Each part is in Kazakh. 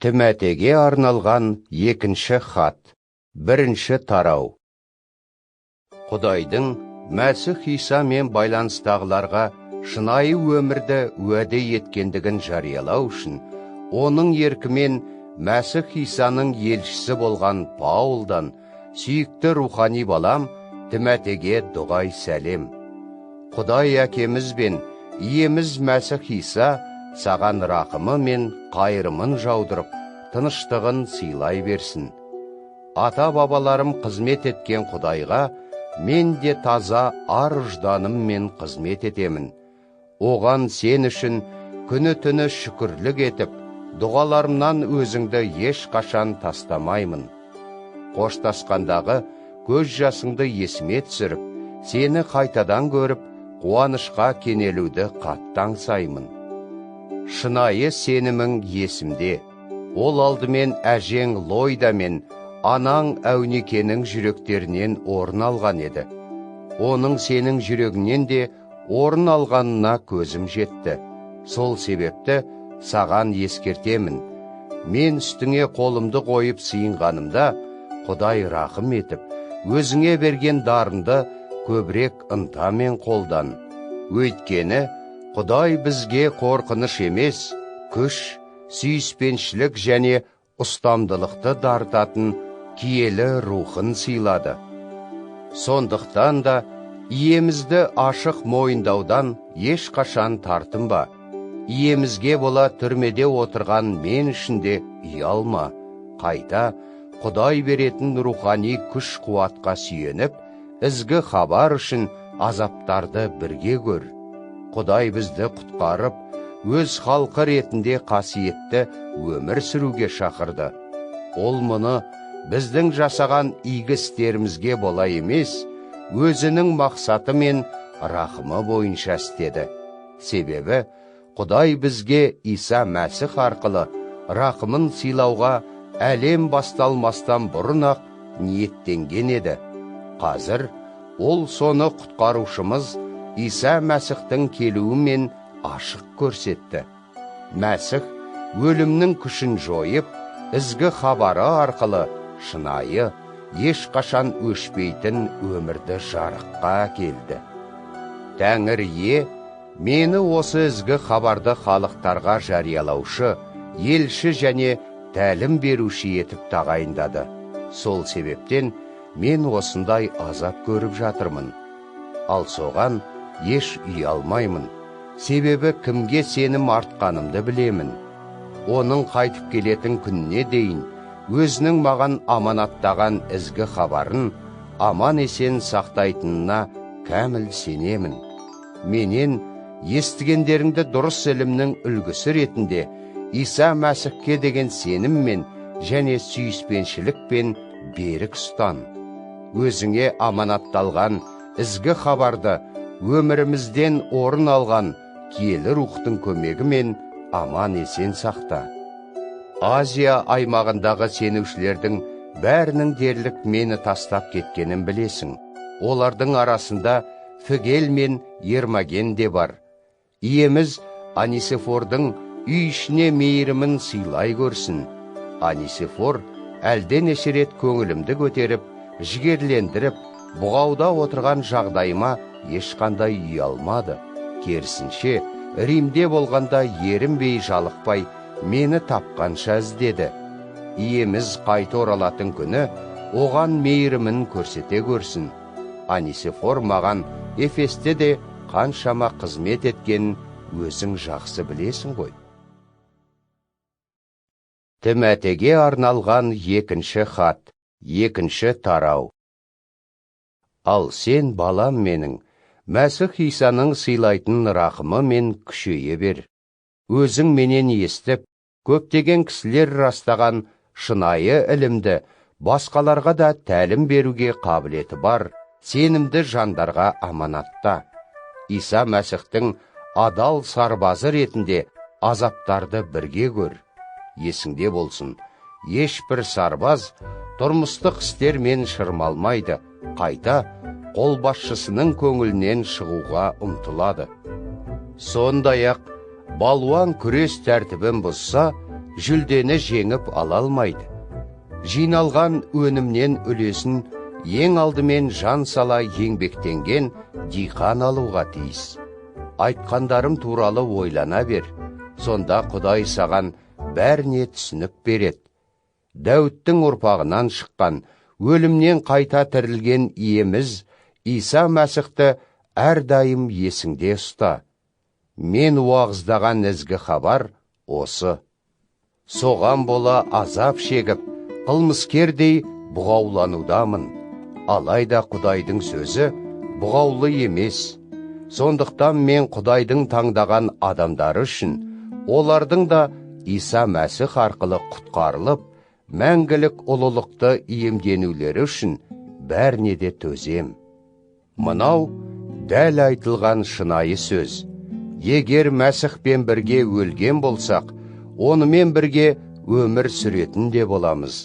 Тімотейге арналған екінші хат, бірінші тарау. Құдайдың Мәсіх Исамен байланыстағыларға шынайы өмірді уәде еткендігін жариялау үшін, оның еркімен Мәсіх Исаның елшісі болған Паулдан, сүйікті рухани балам Тімотейге дұғай сәлем. Құдай әкеміз бен иеміз Мәсіх Иса саған рақымы мен қайырымын жаудырып, тыныштығын сыйлай берсін. Ата-бабаларым қызмет еткен Құдайға мен де таза ар-ұжданыммен қызмет етемін. Оған сен үшін күні-түні шүкірлік етіп, дұғаларымнан өзіңді ешқашан тастамаймын. Қоштасқандағы көз жасыңды есіме түсіріп, сені қайтадан көріп, қуанышқа кенелуді қатты аңсаймын. Шынайы сенімің есімде. Ол алдымен әжең Лойда мен анаң Әунекенің жүректерінен орын алған еді. Оның сенің жүрегінен де орын алғанына көзім жетті. Сол себепті саған ескертемін. Мен үстіңе қолымды қойып сыйынғанымда, Құдай рақым етіп, өзіңе берген дарынды көбірек ынтамен қолдан. Өйткені, Құдай бізге қорқыныш емес, күш, сүйіспеншілік және ұстамдылықты дарытатын киелі рухын сыйлады. Сондықтан да, иемізді ашық мойындаудан ешқашан тартынба. Иемізге бола түрмеде отырған мен үшін де ұялма. Қайта, Құдай беретін рухани күш қуатқа сүйеніп, ізгі хабар үшін азаптарды бірге көр. Құдай бізді құтқарып, өз халқы ретінде қасиетті өмір сүруге шақырды. Ол мұны біздің жасаған игі істерімізге бола емес, өзінің мақсаты мен рақымы бойынша істеді. Себебі, Құдай бізге Иса Мәсіх арқылы рақымын сыйлауға әлем басталмастан бұрын-ақ ниеттенген еді. Қазір ол соны құтқарушымыз Иса Мәсіхтің келуімен ашық көрсетті. Мәсіх өлімнің күшін жойып, ізгі хабары арқылы шынайы, ешқашан өшпейтін өмірді жарыққа келді. Тәңір ие, мені осы ізгі хабарды халықтарға жариялаушы, елші және тәлім беруші етіп тағайындады. Сол себептен мен осындай азап көріп жатырмын. Ал соған еш ұялмаймын. Себебі кімге сенім артқанымды білемін. Оның қайтып келетін күніне дейін өзінің маған аманаттаған ізгі хабарын аман есен сақтайтынына кәміл сенемін. Менен естігендеріңді дұрыс ілімнің үлгісі ретінде Иса Мәсіхке деген сеніммен және сүйіспеншілікпен берік ұстан. Өзіңе аманатталған ізгі хабарды өмірімізден орын алған киелі рухтың көмегімен аман есен сақта. Азия аймағындағы сенушілердің бәрінің дерлік мені тастап кеткенін білесің. Олардың арасында Фигел мен Ермоген де бар. Иеміз Анисифордың үй ішіне мейірімін сыйлай көрсін. Анисифор әлден рет көңілімді көтеріп, жігерлендіріп, бұғауда отырған жағдайыма ешқандай ұялмады. Керісінше, Римде болғанда ерінбей жалықпай, мені тапқанша іздеді. Иеміз қайта оралатын күні, оған мейірімін көрсете көрсін. Анисифор маған Эфесте де қаншама қызмет еткенін өзің жақсы білесің ғой. Тімотейге арналған екінші хат, екінші тарау. Ал сен, балам менің, Мәсіх Исаның сыйлайтын рақымы мен күшейе бер. Өзің менен естіп, көптеген кісілер растаған шынайы ілімді басқаларға да тәлім беруге қабілеті бар, сенімді жандарға аманатта. Иса Мәсіхтің адал сарбазы ретінде азаптарды бірге көр. Есіңде болсын, ешбір сарбаз тұрмыстық істермен шырмалмайды, қайта қолбасшысының көңілінен шығуға ұмтылады. Сондай-ақ, балуан күрес тәртібін бұзса, жүлдені жеңіп ала алмайды. Жиналған өнімнен үлесін ең алдымен жан сала еңбектенген диқан алуға тиіс. Айтқандарым туралы ойлана бер, сонда Құдай саған бәріне түсінік береді. Дәуіттің ұрпағынан шыққан, өлімнен қайта тірілген иеміз Иса Мәсіхті әрдайым есіңде ұста. Мен уағыздаған ізгі хабар осы. Соған бола азап шегіп, қылмыскердей бұғауланудамын. Алайда Құдайдың сөзі бұғаулы емес. Сондықтан мен Құдайдың таңдаған адамдары үшін, олардың да Иса Мәсіх арқылы құтқарылып, мәңгілік ұлылықты иемденулері үшін бәріне де төзем. Мынау дәл айтылған шынайы сөз. Егер Мәсіхпен бірге өлген болсақ, онымен бірге өмір сүретін де боламыз.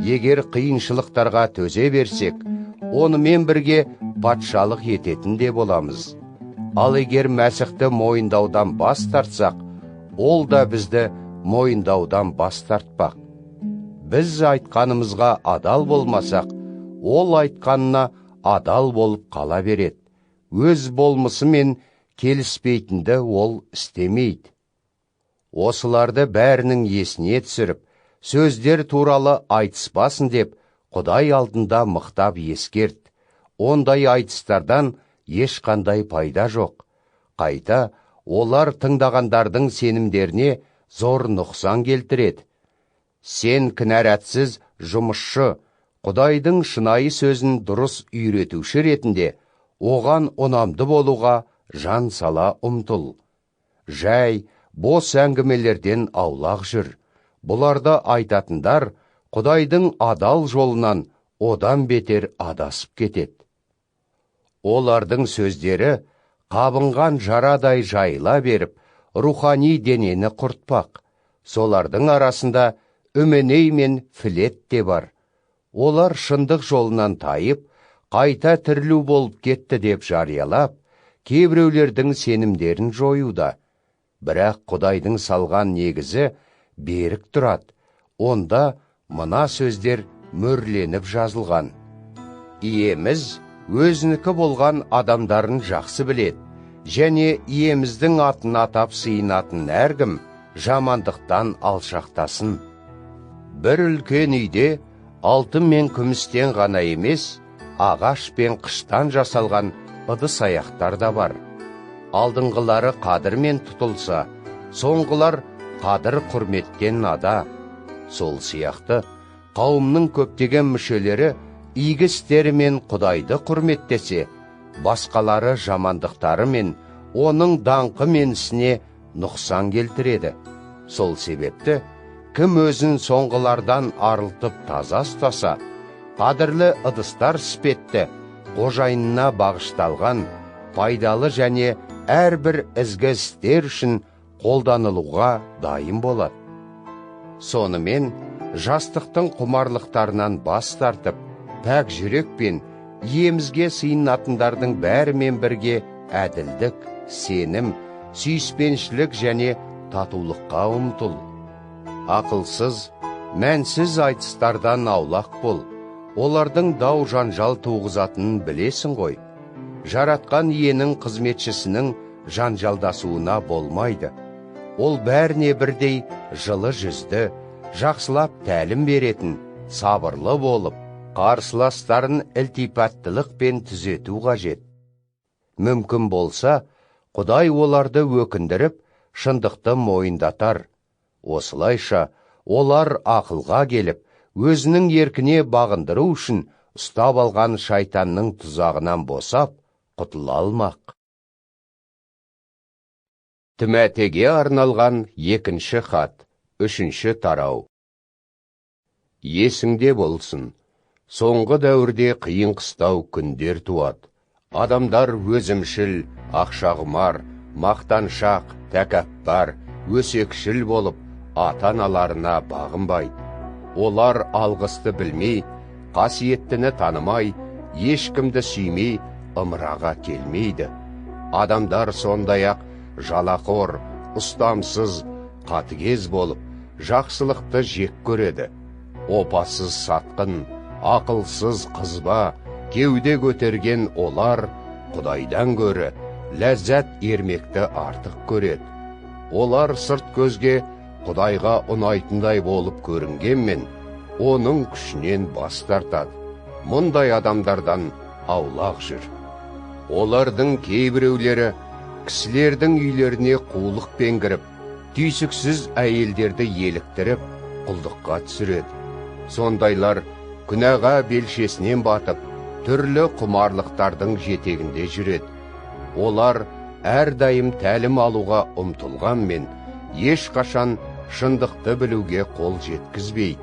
Егер қиыншылықтарға төзе берсек, онымен бірге патшалық ететін де боламыз. Ал егер Мәсіхті мойындаудан бас тартсақ, ол да бізді мойындаудан бас тартпақ. Біз айтқанымызға адал болмасақ, ол айтқанына адал болып қала береді. Өз болмысымен келіспейтінді ол істемейді. Осыларды бәрінің есіне түсіріп, сөздер туралы айтыспасын деп, Құдай алдында мықтап ескерт. Ондай айтыстардан ешқандай пайда жоқ. Қайта, олар тыңдағандардың сенімдеріне зор нұқсан келтіреді. Сен кінәратсыз жұмысшы, Құдайдың шынайы сөзін дұрыс үйретуші ретінде, оған ұнамды болуға жан сала ұмтыл. Жай, бос әңгімелерден аулақ жүр. Бұларды айтатындар Құдайдың адал жолынан одан бетер адасып кетеді. Олардың сөздері қабынған жарадай жайыла беріп, рухани денені құртпақ. Солардың арасында Үменей мен Филет те бар. Олар шындық жолынан тайып, қайта тірілу болып кетті деп жариялап, кейбіреулердің сенімдерін жоюда. Бірақ Құдайдың салған негізі берік тұрады. Онда мына сөздер мөрленіп жазылған. Иеміз өзінікі болған адамдарын жақсы біледі, және иеміздің атын атап сыйынатын әркім жамандықтан алшақтасын. Бір үлкен үйде алтын мен күмістен ғана емес, ағаш пен қыштан жасалған ыдыс аяқтар да бар. Алдыңғылары қадірмен тұтылса, соңғылар қадір құрметтен ада. Сол сияқты, қауымның көптеген мүшелері игі істерімен Құдайды құрметтесе, басқалары жамандықтарымен оның даңқы мен ісіне нұқсан келтіреді. Сол себепті, кім өзін соңғылардан арылтып таза ұстаса, қадірлі ыдыстар іспетті, қожайынына бағышталған, пайдалы және әрбір ізгі істер үшін қолданылуға дайын болады. Сонымен, жастықтың құмарлықтарынан бас тартып, пәк жүрекпен иемізге сыйынатындардың бәрімен бірге әділдік, сенім, сүйіспеншілік және татулыққа ұмтыл. Ақылсыз, мәнсіз айтыстардан аулақ бол. Олардың дау жанжал туғызатынын білесің ғой. Жаратқан иенің қызметшісінің жанжалдасуына болмайды. Ол бәріне бірдей жылы жүзді, жақсылап тәлім беретін, сабырлы болып, қарсыластарын ілтипаттылықпен түзету қажет. Мүмкін болса, Құдай оларды өкіндіріп, шындықты мойындатар. Осылайша, олар ақылға келіп, өзінің еркіне бағындыру үшін ұстап алған шайтанның тұзағынан босап, құтыла алмақ. Тимотейге арналған 2 хат, 3 тарау. Есіңде болсын, соңғы дәуірде қиын қыстау күндер туады. Адамдар өзімшіл, ақшағымар, мақтаншақ, тәкаппар, өсекшіл болып, ата-аналарына бағынбайды. Олар алғысты білмей, қасиеттіні танымай, ешкімді сүймей, ымыраға келмейді. Адамдар сондай-ақ жалақор, ұстамсыз, қатыгез болып, жақсылықты жек көреді. Опасыз сатқын, ақылсыз қызба, кеуде көтерген олар Құдайдан көрі ләззат ермекті артық көреді. Олар сырт көзге Құдайға ұнайтындай болып көрінгенмен, оның күшінен бас тартады. Мұндай адамдардан аулақ жүр. Олардың кейбіреулері кісілердің үйлеріне қулықпен кіріп, түйсіксіз әйелдерді еліктіріп, құлдыққа түсіреді. Сондайлар күнәға белшесінен батып, түрлі құмарлықтардың жетегінде жүреді. Олар әрдайым тәлім алуға ұмтылғанмен, ешқашан шындықты білуге қол жеткізбейді.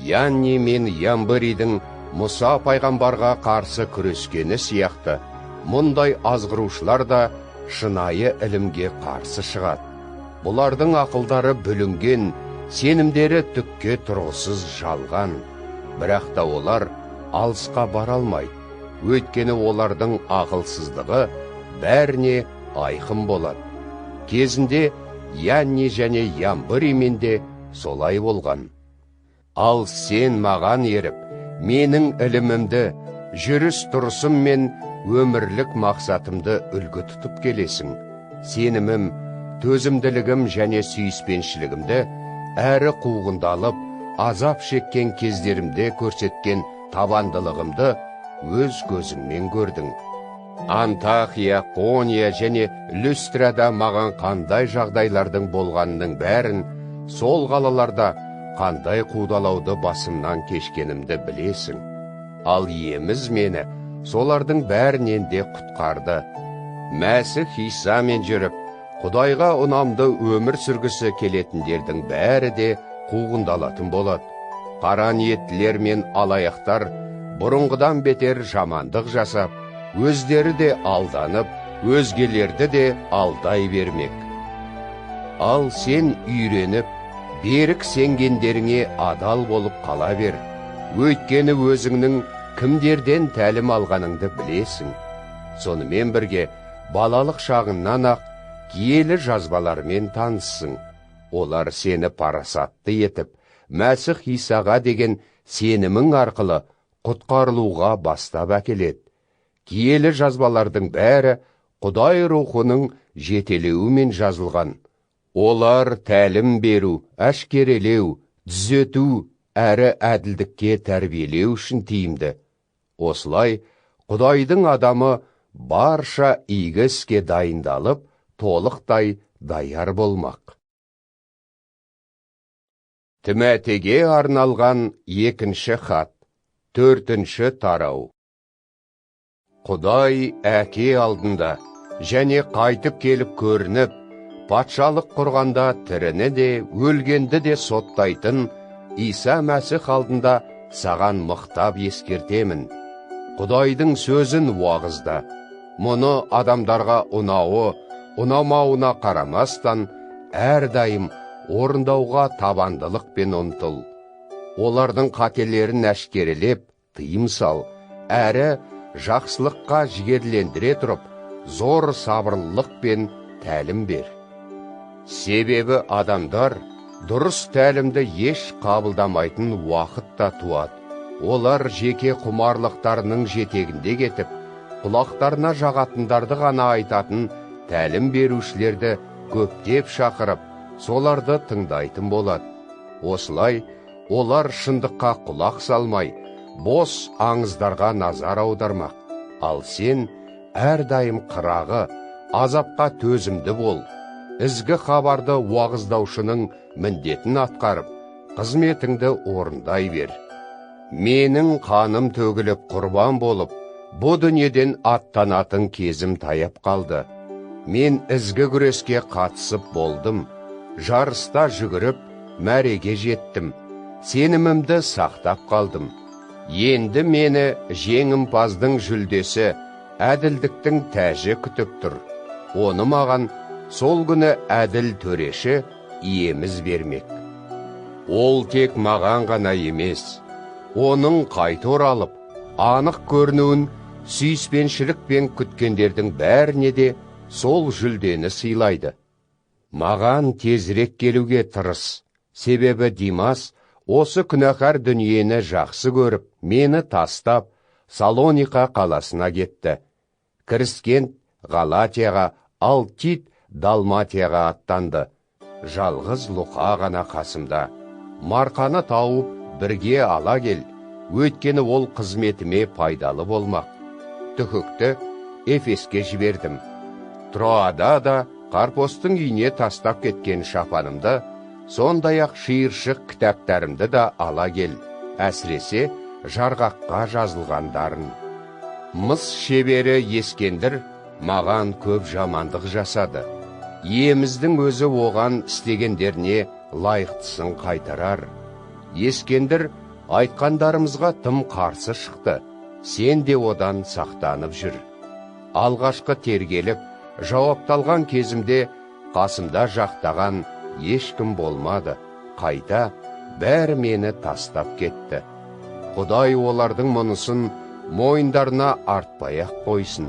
Янни мен Ямбыридің Мұса пайғамбарға қарсы күрескені сияқты, мұндай азғырушылар да шынайы ілімге қарсы шығады. Бұлардың ақылдары бүлінген, сенімдері түкке тұрғысыз жалған. Бірақ та олар алысқа бара алмайды. Өйткені олардың ақылсыздығы бәріне айқын болады. Кезінде Янни және Ямбыримен де солай болған. Ал сен маған еріп, менің ілімімді, жүріс-тұрысым мен өмірлік мақсатымды үлгі тұтып келесің. Сенімім, төзімділігім және сүйіспеншілігімді әрі қуғындалып, азап шеккен кездерімде көрсеткен табандылығымды өз көзіңмен көрдің. Антахия, Кония және Люстрада маған қандай жағдайлардың болғанының бәрін, сол қалаларда қандай қудалауды басымнан кешкенімді білесің. Ал иеміз мені солардың бәрінен де құтқарды. Мәсіх Исамен жүріп, Құдайға ұнамды өмір сүргісі келетіндердің бәрі де қуғындалатын болады. Қара ниеттілер мен алаяқтар бұрынғыдан бетер жамандық жасап, өздері де алданып, өзгелерді де алдай бермек. Ал сен үйреніп, берік сенгендеріңе адал болып қала бер. Өйткені өзіңнің кімдерден тәлім алғаныңды білесің. Сонымен бірге балалық шағыңнан ақ киелі жазбалармен таныссың. Олар сені парасатты етіп, Мәсіх Исаға деген сенімің арқылы құтқарылуға бастап әкеледі. Киелі жазбалардың бәрі Құдай рухының жетелеуімен жазылған. Олар тәлім беру, әшкерелеу, түзету, әрі әділдікке тәрбиелеу үшін тиімді. Осылай, Құдайдың адамы барша игі іске дайындалып, толықтай даяр болмақ. Тиматейге арналған екінші хат, 4-ші тарау. Құдай әке алдында және қайтып келіп көрініп, патшалық құрғанда тіріні де, өлгенді де соттайтын Иса Мәсіх алдында саған мықтап ескертемін. Құдайдың сөзін уағызда, мұны адамдарға ұнауы, ұнамауына қарамастан, әрдайым орындауға табандылықпен ұмтыл. Олардың қателерін әшкерелеп, тыйым сал, әрі жақсылыққа жігерлендіре тұрып, зор сабырлықпен тәлім бер. Себебі адамдар дұрыс тәлімді еш қабылдамайтын уақытта туады. Олар жеке құмарлықтарының жетегінде кетіп, құлақтарына жағатындарды ғана айтатын тәлім берушілерді көптеп шақырып, соларды тыңдайтын болады. Осылай, олар шындыққа құлақ салмай, бос аңыздарға назар аудармақ. Ал сен әрдайым қырағы, азапқа төзімді бол. Ізгі хабарды уағыздаушының міндетін атқарып, қызметіңді орындай бер. Менің қаным төгіліп құрбан болып, бұ дүниеден аттанатын кезім таяп қалды. Мен ізгі күреске қатысып болдым. Жарыста жүгіріп, мәреге жеттім. Сенімімді сақтап қалдым. Енді мені жеңімпаздың жүлдесі, әділдіктің тәжі күтіп тұр. Оны маған сол күні әділ төреші иеміз бермек. Ол тек маған ғана емес, оның қайта оралып, анық көрінуін сүйіспеншілікпен күткендердің бәріне де сол жүлдені сыйлайды. Маған тезірек келуге тырыс, Себебі Димас осы күнәһар дүниені жақсы көріп, мені тастап, Салоника қаласына кетті. Кіріскент Галатияға, ал Тит Далматияға аттанды. Жалғыз Луқа ғана қасымда. Марқаны тауып, бірге ала кел, өйткені ол қызметіме пайдалы болмақ. Түхікті Эфеске жібердім. Троада да Қарпостың үйіне тастап кеткен шапанымды, сондай-ақ шиыршық кітаптарымды да ала кел, әсіресе жарғаққа жазылғандарын. Мыс шебері Ескендір маған көп жамандық жасады. Иеміздің өзі оған істегендеріне лайықтысын қайтарар. Ескендір айтқандарымызға тым қарсы шықты. Сен де одан сақтанып жүр. Алғашқы тергеліп, жауапталған кезімде қасымда жақтаған ешкім болмады. Қайта бәрі мені тастап кетті. Құдай олардың мұнысын мойындарына артпай-ақ қойсын.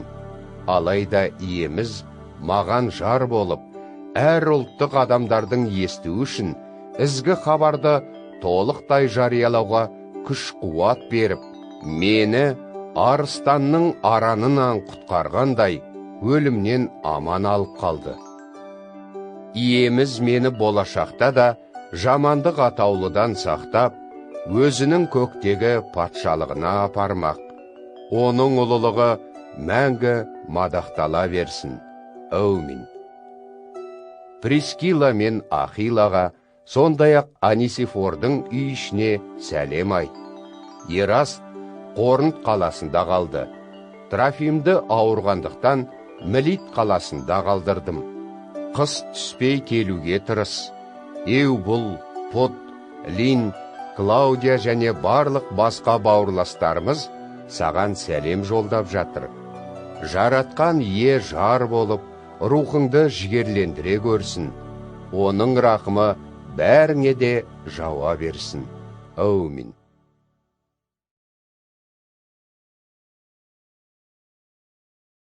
Алайда иеміз маған жар болып, әр ұлттық адамдардың естуі үшін ізгі хабарды толықтай жариялауға күш қуат беріп, мені арыстанның аранынан құтқарғандай өлімнен аман алып қалды. Иеміз мені болашақта да жамандық атаулыдан сақтап, өзінің көктегі патшалығына апармақ. Оның ұлылығы мәңгі мадақтала берсін. Әумин. Прискила мен Ахилаға, сондай-ақ Анисифордың үй ішіне сәлем айт. Ераст Коринт қаласында қалды. Трофимді ауырғандықтан Милит қаласында қалдырдым. Қыс түспей келуге тырыс. Эубул, Пот, Лин, Клаудия және барлық басқа бауырластарымыз саған сәлем жолдап жатыр. Жаратқан ие жар болып, рухыңды жігерлендіре көрсін. Оның рақымы бәріңе де жауа берсін. Әумин.